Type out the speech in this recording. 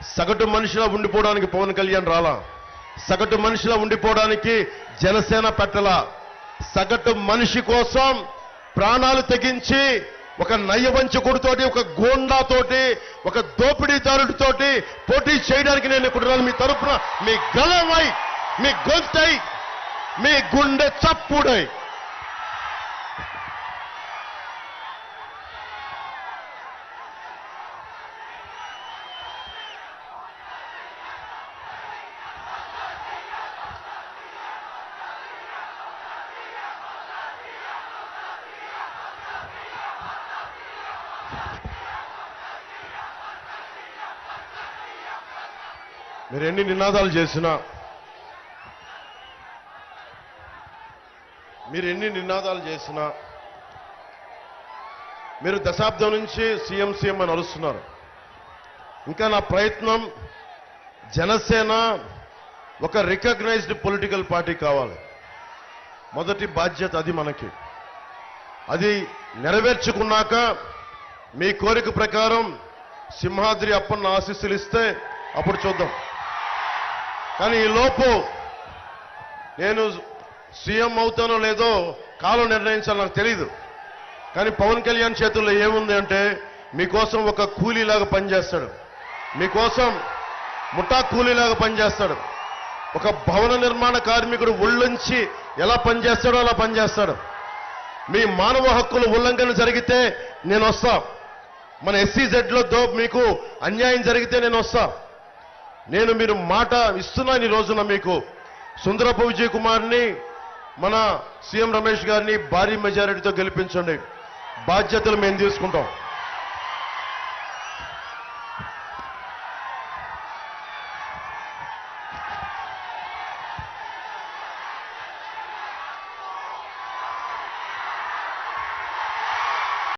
సగటు మనిషిలా ఉండిపోవడానికి పవన్ కళ్యాణ్ రాలా, సగటు మనిషిలా ఉండిపోవడానికి జనసేన పెట్టలా. సగటు మనిషి కోసం ప్రాణాలు తెగించి ఒక నయ్యవంచకుడితోటి, ఒక గోండాతోటి, ఒక దోపిడీదారుడితోటి పోటీ చేయడానికి నేను ఇక్కడ మీ తరపున మీ గలమై, మీ గొంతై, మీ గుండె చప్పుడై. మీరు ఎన్ని నినాదాలు చేసినా, మీరు దశాబ్దం నుంచి సీఎం అని అరుస్తున్నారు. ఇంకా నా ప్రయత్నం జనసేన ఒక రికగ్నైజ్డ్ పొలిటికల్ పార్టీ కావాలి. మొదటి బాధ్యత అది మనకి. అది నెరవేర్చుకున్నాక మీ కోరిక ప్రకారం సింహాద్రి అప్పన్న ఆశీస్సులు ఇస్తే అప్పుడు చూద్దాం. కానీ ఈ లోపు నేను సీఎం అవుతానో లేదో కాలం నిర్ణయించాలో నాకు తెలీదు. కానీ పవన్ కళ్యాణ్ చేతుల్లో ఏముంది అంటే, మీకోసం ఒక కూలీలాగా పనిచేస్తాడు, మీకోసం ముఠా కూలీలాగా పనిచేస్తాడు. ఒక భవన నిర్మాణ కార్మికుడు ఒళ్ళొంచి ఎలా పనిచేస్తాడో అలా పనిచేస్తాడు. మీ మానవ హక్కుల ఉల్లంఘన జరిగితే నేను వస్తా. మన SEZలో మీకు అన్యాయం జరిగితే నేను వస్తా. మీరు మాట ఇస్తున్నాను ఈ రోజున మీకు. సుందరపు విజయ్ కుమార్ని, మన సీఎం రమేష్ గారిని భారీ మెజారిటీతో గెలిపించండి. బాధ్యతలు మేము తీసుకుంటాం.